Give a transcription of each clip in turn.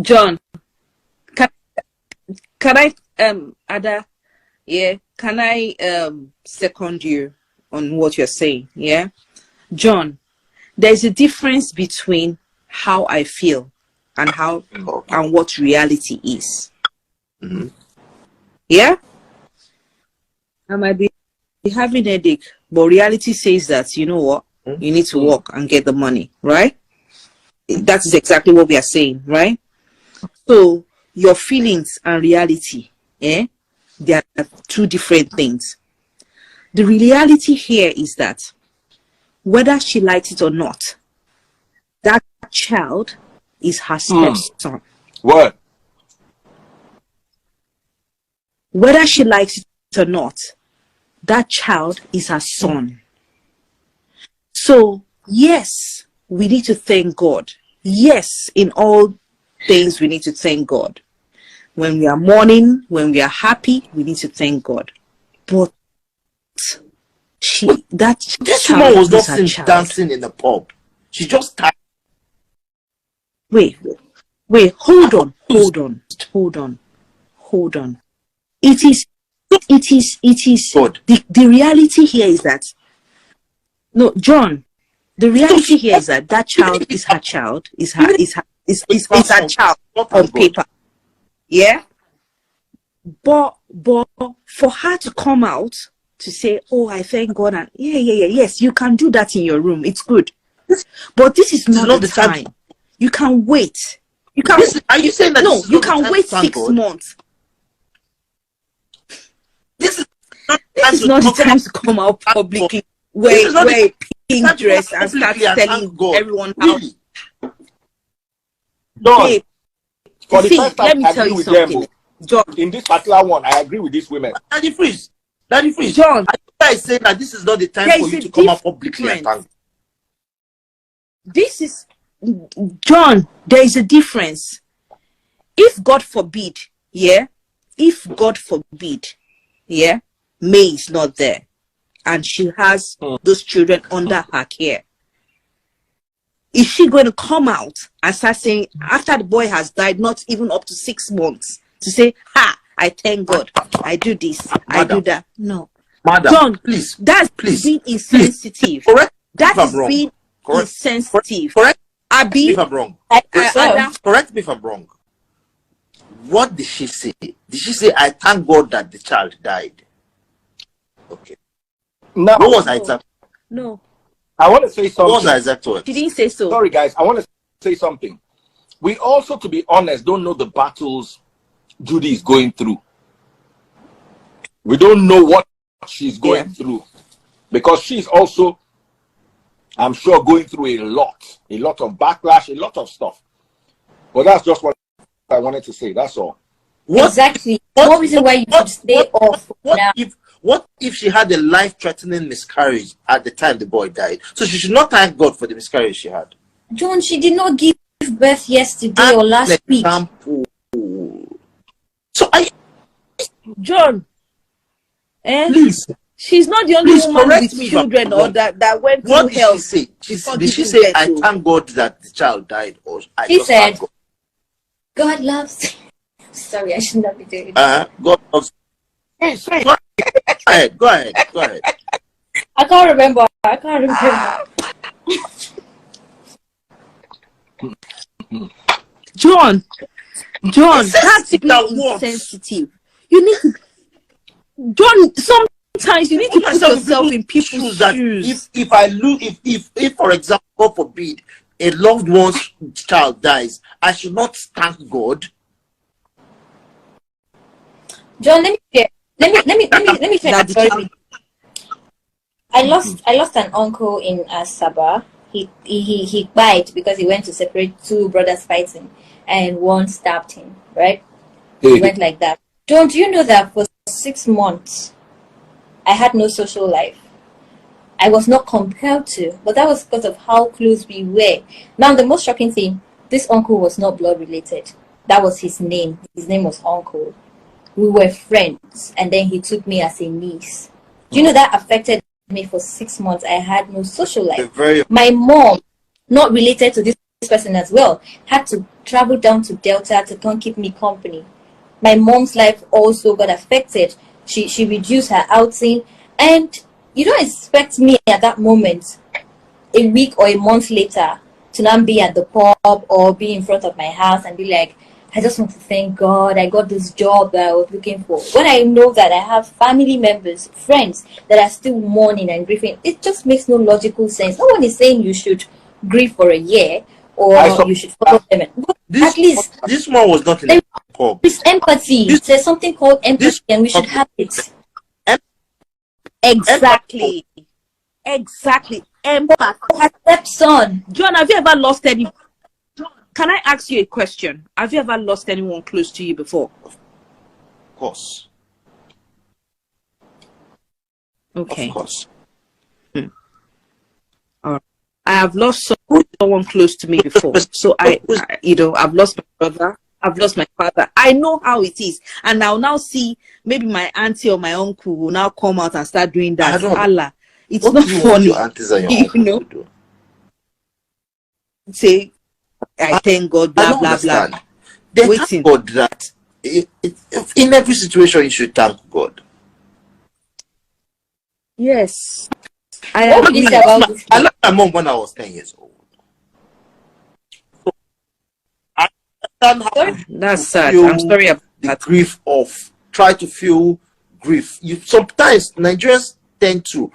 John, can I Ada, yeah, can I second you on what you're saying? Yeah, John, there's a difference between how I feel and and what reality is. Yeah, I might be having a headache, but reality says that, you know what, you need to work and get the money, right? That is exactly what we are saying, right? So your feelings and reality, they are two different things. The reality here is that whether she likes it or not, that child is her stepson. What? Whether she likes it or not, that child is her son. So yes, we need to thank God. Yes, in all things we need to thank God. When we are mourning, when we are happy, we need to thank God. But this woman was not seen dancing in the pub. She just tired. Wait, hold on. It is God. The reality here is that, no, John, the reality here is that child is her child, is her child on paper. Yeah? But for her to come out to say, oh, I thank God, and yes, you can do that in your room. It's good. But this is not the time. You can wait. You can. Are you saying that? No, you can wait 6 months. This is not the time to come out publicly, wear pink dress and start telling everyone how. Really? No. For the first time, let me tell you something. John, in this particular one, I agree with these women. Daddy Freeze. John, I say that this is not the time for you to come out publicly and thank. This is, John, there is a difference. If God forbid, May is not there and she has those children under her care, is she going to come out and start saying, after the boy has died, not even up to 6 months, to say, I thank God, I do this, I do that? No. Madam, John, please. That's being insensitive. Correct. That is being insensitive. Correct. Abi, if I'm wrong. Correct me if I'm wrong. What did she say? Did she say, I thank God that the child died? Okay. No. What was her exact? No. I want to say something. What was her exact word? She didn't say so. Sorry, guys. I want to say something. We also, to be honest, don't know the battles Judy is going through. We don't know what she's going through. Because she's also, I'm sure, going through a lot of backlash, a lot of stuff. But that's just what I wanted to say. That's all. Exactly. No reason why you should stay off now. What if she had a life-threatening miscarriage at the time the boy died? So she should not thank God for the miscarriage she had. John, she did not give birth yesterday or last week. So John, please. She's not the only woman with children or that went through hell. Did she say? Did she say, I thank God that the child died? Or she said, God loves. Sorry, I should not be doing that. God loves. Go ahead. I can't remember. John, that's being insensitive. You need to, John, sometimes you need to put yourself in people's shoes. If for example, God forbid, a loved one's child dies, I should not thank God. John, let me share that story. I lost an uncle in Asaba. He died because he went to separate two brothers fighting, and one stabbed him. Right? He went like that. Don't you know that for 6 months I had no social life? I was not compelled to, but that was because of how close we were. Now the most shocking thing, this uncle was not blood related. That was his name. His name was Uncle. We were friends, and then he took me as a niece. Do you know that affected me for 6 months? I had no social life. My mom, not related to this person as well, had to travel down to Delta to come keep me company. My mom's life also got affected. She reduced her outing, and you don't expect me at that moment, a week or a month later, to not be at the pub or be in front of my house and be like, I just want to thank God I got this job that I was looking for. When I know that I have family members, friends that are still mourning and grieving, it just makes no logical sense. No one is saying you should grieve for a year or you should follow them. But at least this one was not in the pub. This empathy. There's something called empathy, and we should have it. Exactly. Exactly. Empathy. Perception. John, have you ever lost any? Can I ask you a question? Have you ever lost anyone close to you before? Of course. Okay. Of course. All right. I have lost someone close to me before. So I've lost my brother. I've lost my father. I know how it is. And I'll now see maybe my auntie or my uncle will now come out and start doing that. Allah. It's not funny. Your aunties and your uncle do? Say, I thank God, blah, blah, blah. They thank God that in every situation you should thank God. Yes. I left my mom when I was 10 years old. So that's sad. I'm sorry about the grief of try to feel grief. Sometimes Nigerians tend to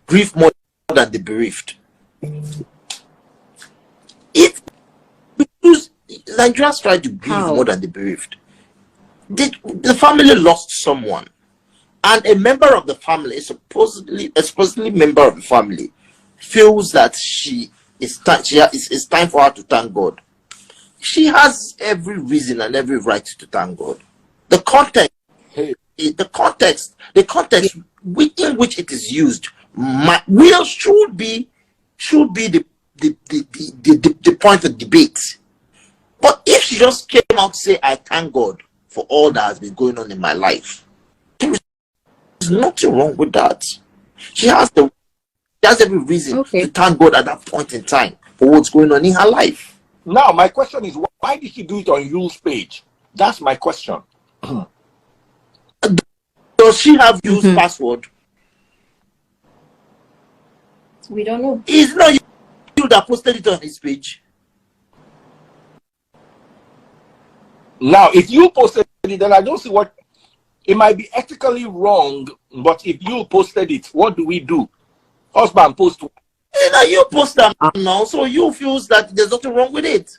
grieve more than the bereaved. Because Nigerians try to grieve more than the bereaved. The family lost someone, and a member of the family, a supposedly member of the family, feels that it's time for her to thank God. She has every reason and every right to thank God. The context within which it is used should be the point of debate. But if she just came out to say, I thank God for all that has been going on in my life, there's nothing wrong with that. She has every reason to thank God at that point in time for what's going on in her life. Now, my question is, why did she do it on Yule's page? That's my question. Does she have Yule's password? We don't know. It's not you that posted it on his page. Now, if you posted it, then I don't see what... It might be ethically wrong, but if you posted it, what do we do? Husband post. You post them now, so you feels that there's nothing wrong with it.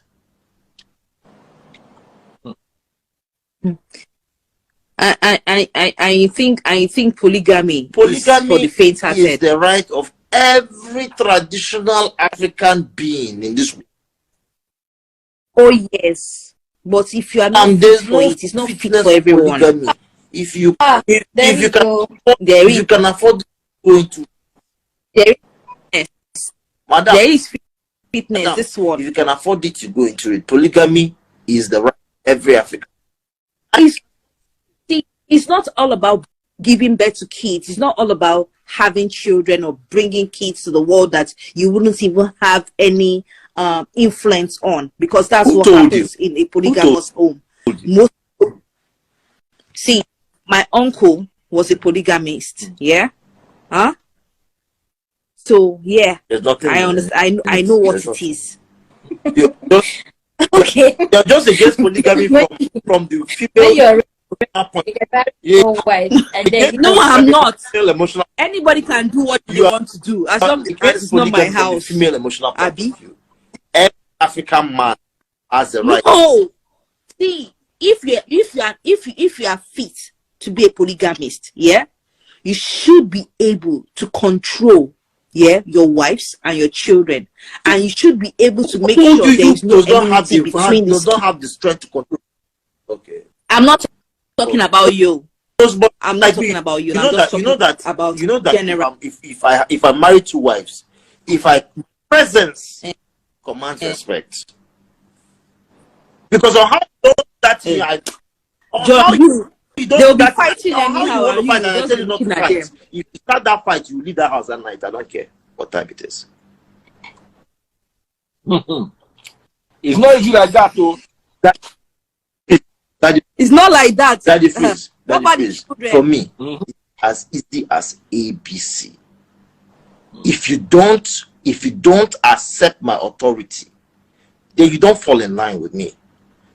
I think polygamy is for the faint-hearted. Is the right of every traditional African being in this world. Oh yes, but if you are not fit for it, it's not fit for everyone. Polygamy. If you can afford going to, Madam, there is fitness. Madam, this one, if you can afford it, you go into it. Polygamy is the right of every African. It's not all about giving birth to kids. It's not all about having children or bringing kids to the world that you wouldn't even have any influence on, because that's what happens in a polygamous home. See, my uncle was a polygamist. Yeah. Huh? So yeah, I understand. I know what it is. Okay. You're just against polygamy from the female. No, I'm not. Anybody can do what they want to do, as long as it's not my house. Female emotional point of view. Every African man has the right. No, see, if you are fit to be a polygamist, yeah, you should be able to control, your wives and your children, and you should be able to make sure there is no enmity between the. You don't have the strength to control. Okay. I'm not talking about you. I'm not talking about you. I'm just talking about general. If I marry 2 wives, if I presence commands respect, because on how you do that they'll be fighting anyhow. If you start that fight, you leave that house at night. I don't care what time it is. It's not easy like that, though. It's not like that. That is face. Nobody's For me, it's as easy as ABC. If you don't accept my authority, then you don't fall in line with me.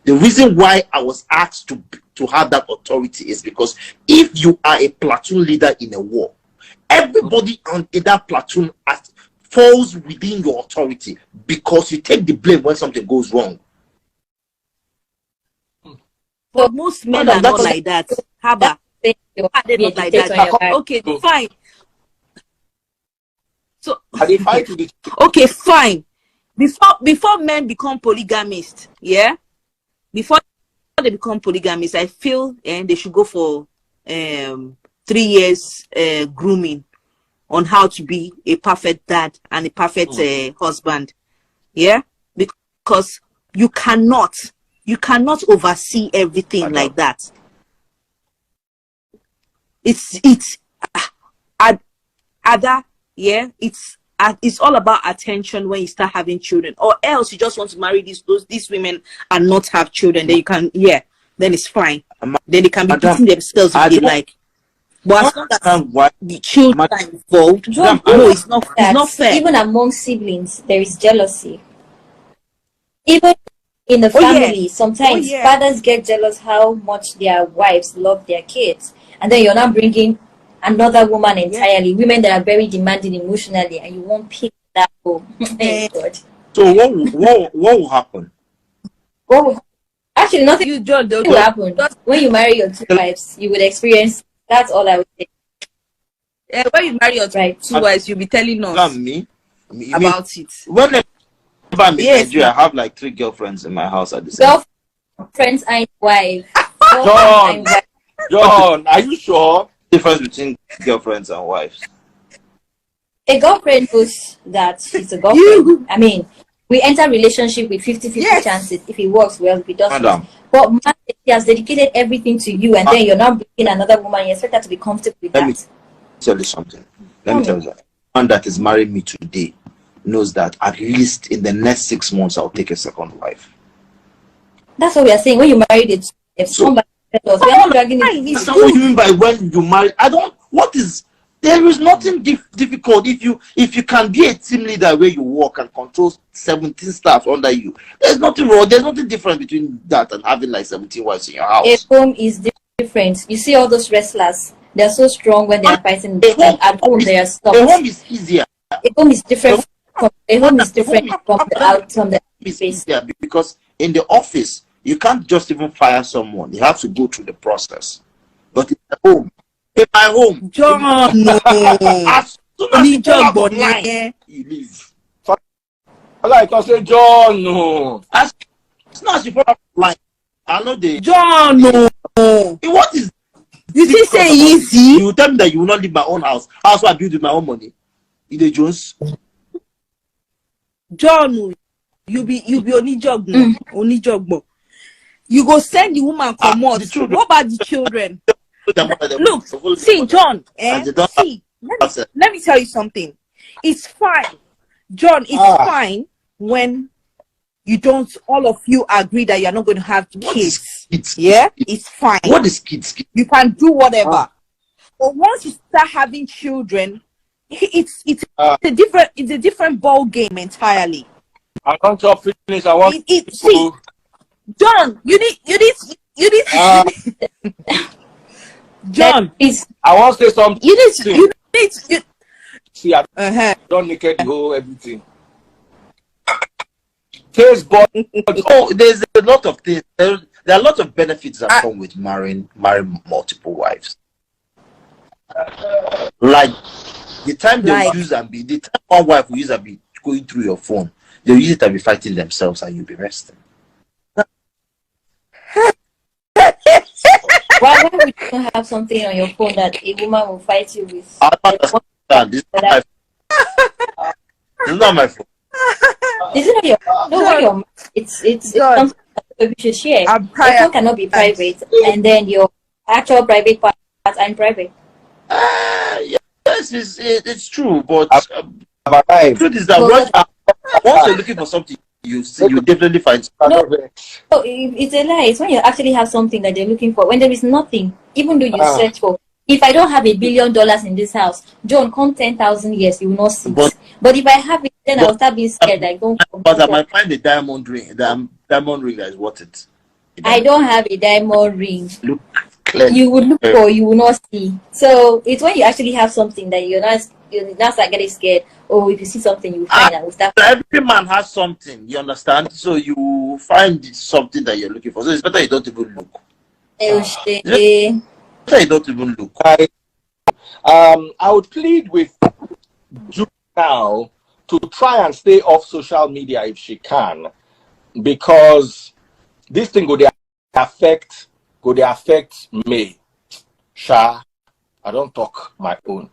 The reason why I was asked to have that authority is because if you are a platoon leader in a war, everybody in that platoon falls within your authority because you take the blame when something goes wrong. But most men are not like that. Haba. Are they not like that? Okay, fine. So okay, fine. Before men become polygamists, yeah? Before they become polygamists, I feel they should go for 3 years grooming on how to be a perfect dad and a perfect husband. Yeah? Because you cannot oversee everything like that. It's other, yeah, it's all about attention when you start having children, or else you just want to marry these women and not have children. Then you can, then it's fine. Then they can be beating themselves if they like. But as long as the children are involved, no, it's not fair. Even among siblings, there is jealousy. Even in the family, sometimes fathers get jealous how much their wives love their kids, and then you're not bringing another woman entirely. Women that are very demanding emotionally, and you won't pick that home. God. So what will happen? Actually, nothing will happen. When you marry your 2 wives, you would experience. That's all I would say. When you marry your 2 wives, you'll be telling us about it. Whenever I'm in Nigeria, I have like 3 girlfriends in my house at the same time. Girlfriends and wives. John, are you sure? Difference between girlfriends and wives. A girlfriend knows that she's a girlfriend. I mean, we enter relationship with 50-50 chances. If it works well, if it doesn't. But man, she has dedicated everything to you, and then you're not bringing another woman. You expect her to be comfortable with that. Let me tell you something. Let me tell you that. One that is marrying me today knows that at least in the next 6 months I'll take a second wife. That's what we are saying. When you married it, if somebody tells us, we are not dragging it. That's what you mean by when you marry. There is nothing difficult if you can be a team leader where you work and control 17 staff under you. There's nothing wrong. There's nothing different between that and having like 17 wives in your house. A home is different. You see all those wrestlers, they're so strong when they are fighting. At home they are stopped. A home is easier. A home is different. A home is different from the outcome that is easier because in the office you can't just even fire someone. You have to go through the process. But in the home, in my home, John, no. As soon as you go out of line, you leave. Like I say, John, no. As soon as you fall out of line, I know the John, no. What is? You did say easy. You tell me that you will not leave my own house. House I build with my own money. Ide Jones. John, you be only job, only job. You go send the woman come out. What about the children? Look, see, John, see, let me tell you something. It's fine, John, it's fine when you don't, all of you agree that you're not going to have kids. It's fine. What is kids? You can do whatever. But once you start having children, it's a different ball game entirely. I want to finish. I want see, John, you need John, I want to say something. You need see, I don't naked the whole everything. Taste bud. Oh, there's a lot of things. There are a lot of benefits that come with marrying multiple wives. Like the time they use and be, the time one wife will use and be going through your phone, they'll use it and be fighting themselves and you'll be resting. Why would you not have something on your phone that a woman will fight you with? I don't understand. This is not my phone. This is not your phone. No, your it's something that we should share. Your phone cannot be private, and then your actual private parts are in private. Yes, it's true, but the truth is that once you're looking for something, you see, you definitely find. No, it's a lie. It's when you actually have something that they're looking for. When there is nothing, even though you search for. If I don't have $1 billion in this house, John, come 10,000 years, you will not see it. But if I have it, then I'll start being scared. I don't. But I might find a diamond ring. Diamond ring that is worth it. I don't have a diamond ring. Look clear. You would look for, you will not see. So it's when you actually have something that you're not start getting scared. Oh, if you see something, you will find and will start. Every man has something, you understand? So you find something that you're looking for. So it's better you don't even look. It's better you don't even look. I would plead with Judy now to try and stay off social media if she can, because this thing go they affect me. Sha, I don't talk my own.